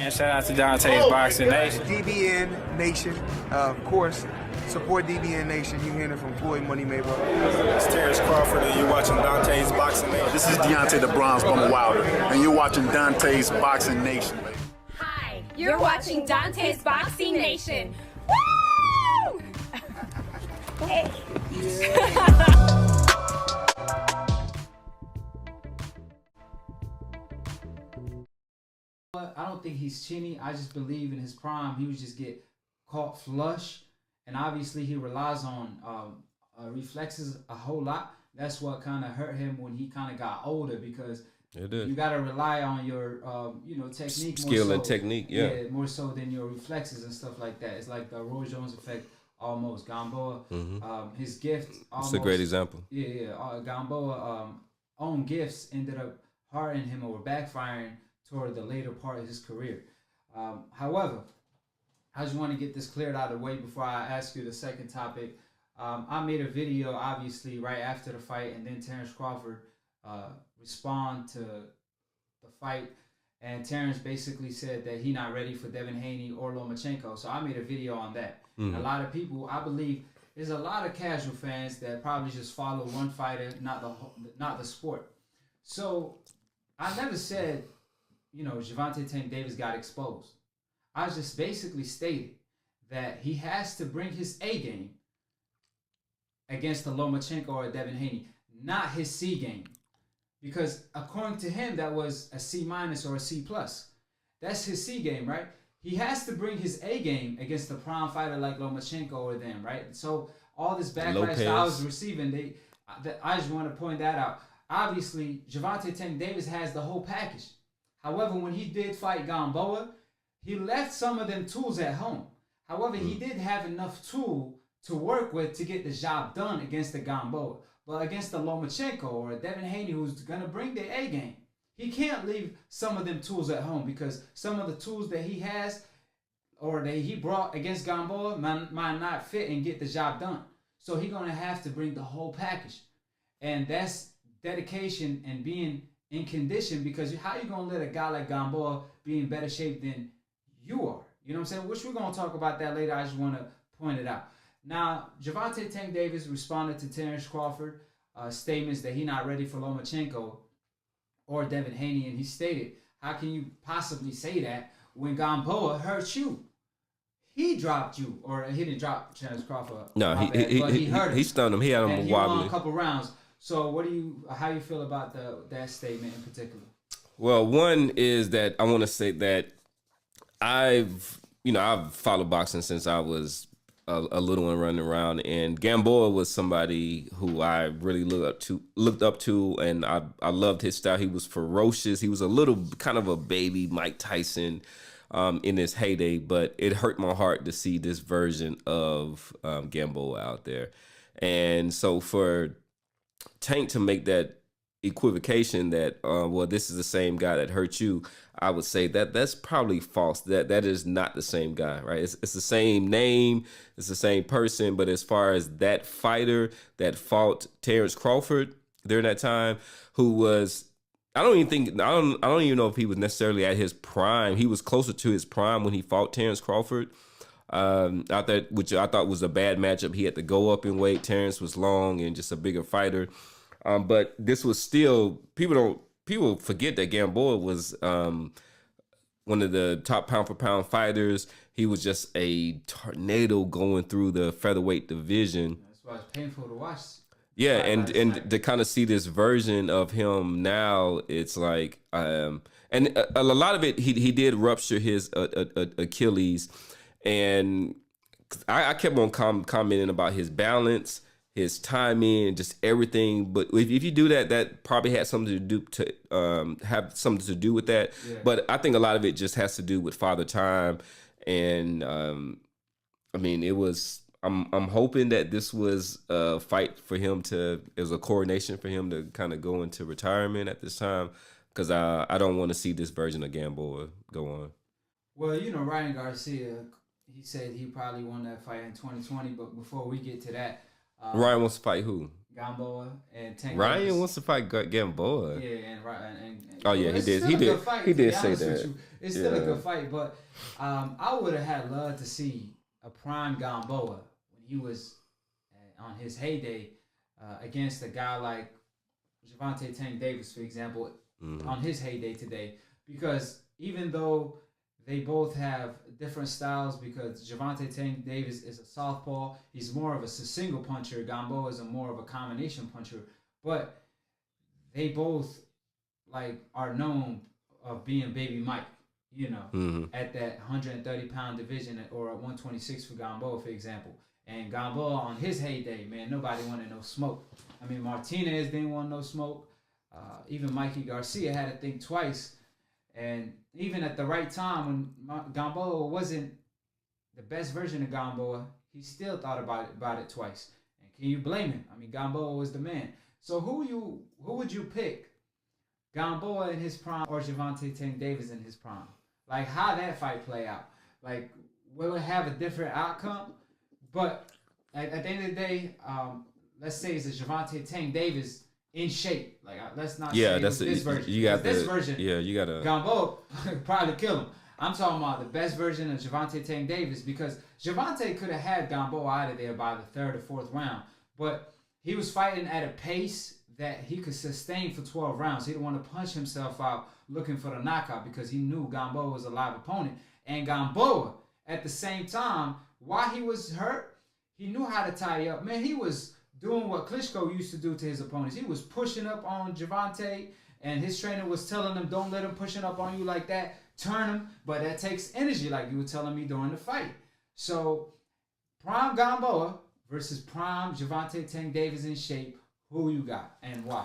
And shout out to Dante's Boxing Nation. DBN Nation, of course. Support DBN Nation. You're hearing it from Floyd Money Mayweather. It's Terrence Crawford, and you're watching Dante's Boxing Nation. This is Deontay the Bronze Bomber Wilder, and you're watching Dante's Boxing Nation. Hi, you're watching Dante's Boxing Nation. Woo! Hey. I don't think he's chinny. I just believe in his prime, he would just get caught flush. And obviously he relies on reflexes a whole lot. That's what kind of hurt him when he kind of got older, because you got to rely on your technique, skill more so, and technique, more so than your reflexes and stuff like that. It's like the Roy Jones effect almost. Gamboa, his gift almost. It's a great example. Gamboa own gifts ended up hurting him or backfiring toward the later part of his career. However, I just want to get this cleared out of the way before I ask you the second topic. I made a video, obviously, right after the fight, and then Terrence Crawford respond to the fight, and Terrence basically said that he not ready for Devin Haney or Lomachenko. So I made a video on that. A lot of people, I believe, there's a lot of casual fans that probably just follow one fighter, not the sport. So I never said, Gervonta Tank Davis got exposed. I just basically stated that he has to bring his A game against a Lomachenko or a Devin Haney, not his C game. Because according to him, that was a C- or a C+. That's his C game, right? He has to bring his A game against a prime fighter like Lomachenko or them, right? So all this backlash that I was receiving, I just want to point that out. Obviously, Gervonta Tank Davis has the whole package. However, when he did fight Gamboa, he left some of them tools at home. However, he did have enough tool to work with to get the job done against the Gamboa. But against the Lomachenko or a Devin Haney, who's going to bring their A game, he can't leave some of them tools at home, because some of the tools that he has or that he brought against Gamboa might not fit and get the job done. So he's going to have to bring the whole package. And that's dedication and being in condition, because how you going to let a guy like Gamboa be in better shape than you are? You know what I'm saying? Which we're going to talk about that later. I just want to point it out. Now, Gervonta Tank Davis responded to Terrence Crawford statements that he's not ready for Lomachenko or Devin Haney, and he stated, how can you possibly say that when Gamboa hurt you? He dropped you, or he didn't drop Terrence Crawford. No, he hurt him. He stunned him. He had him and wobbly. He won a couple rounds. So how you feel about that statement in particular? Well, one is that I want to say that I've followed boxing since I was a little one running around, and Gamboa was somebody who I really looked up to, and I loved his style. He was ferocious. He was a little kind of a baby Mike Tyson in his heyday, but it hurt my heart to see this version of Gamboa out there. And so for Tank to make that equivocation that this is the same guy that hurt you, I would say that's probably false. That is not the same guy, right? It's the same name, it's the same person, but as far as that fighter that fought Terrence Crawford during that time, who was, I don't even know if he was necessarily at his prime. He was closer to his prime when he fought Terrence Crawford. Out there, which I thought was a bad matchup. He had to go up in weight. Terrence was long and just a bigger fighter. But this was still, people forget that Gamboa was one of the top pound for pound fighters. He was just a tornado going through the featherweight division. That's why it's painful to watch. Yeah, and to kind of see this version of him now, it's like, and a lot of it, he did rupture his Achilles. And I kept on commenting about his balance, his timing, and just everything. But if you do that, that probably had something to do with that. Yeah. But I think a lot of it just has to do with Father Time. And it was. I'm hoping that this was a fight for him it was a coronation for him to kind of go into retirement at this time, because I don't want to see this version of Gamboa go on. Well, Ryan Garcia, he said he probably won that fight in 2020, but before we get to that... Ryan wants to fight who? Gamboa and Tank Ryan Davis. wants to fight Gamboa. Yeah, and Oh yeah, he it's did. still He a did. good fight, He to be did say honest with that. you. It's still a good fight, but I would have had loved to see a prime Gamboa when he was on his heyday against a guy like Gervonta Tank Davis, for example, on his heyday today. Because even though they both have different styles, because Gervonta Tank Davis is a southpaw, he's more of a single puncher. Gamboa is more of a combination puncher, but they both are known of being Baby Mike, at that 130-pound division, or at 126 for Gamboa, for example. And Gamboa on his heyday, man, nobody wanted no smoke. I mean, Martinez didn't want no smoke. Even Mikey Garcia had to think twice. And even at the right time, when Gamboa wasn't the best version of Gamboa, he still thought about it twice. And can you blame him? I mean, Gamboa was the man. So who would you pick? Gamboa in his prime or Gervonta Tank Davis in his prime? Like, how that fight play out? Like, will it have a different outcome? But at the end of the day, let's say it's a Gervonta Tank Davis in shape. Like, let's not say that's this version. You got this version. Yeah, you got to. Gamboa probably kill him. I'm talking about the best version of Gervonta Tank Davis, because Gervonta could have had Gamboa out of there by the third or fourth round, but he was fighting at a pace that he could sustain for 12 rounds. He didn't want to punch himself out looking for the knockout, because he knew Gamboa was a live opponent. And Gamboa, at the same time, while he was hurt, he knew how to tie up. Man, he was doing what Klitschko used to do to his opponents. He was pushing up on Gervonta, and his trainer was telling him, don't let him pushing up on you like that. Turn him. But that takes energy, like you were telling me during the fight. So, prime Gamboa versus prime Gervonta Tank Davis in shape. Who you got and why?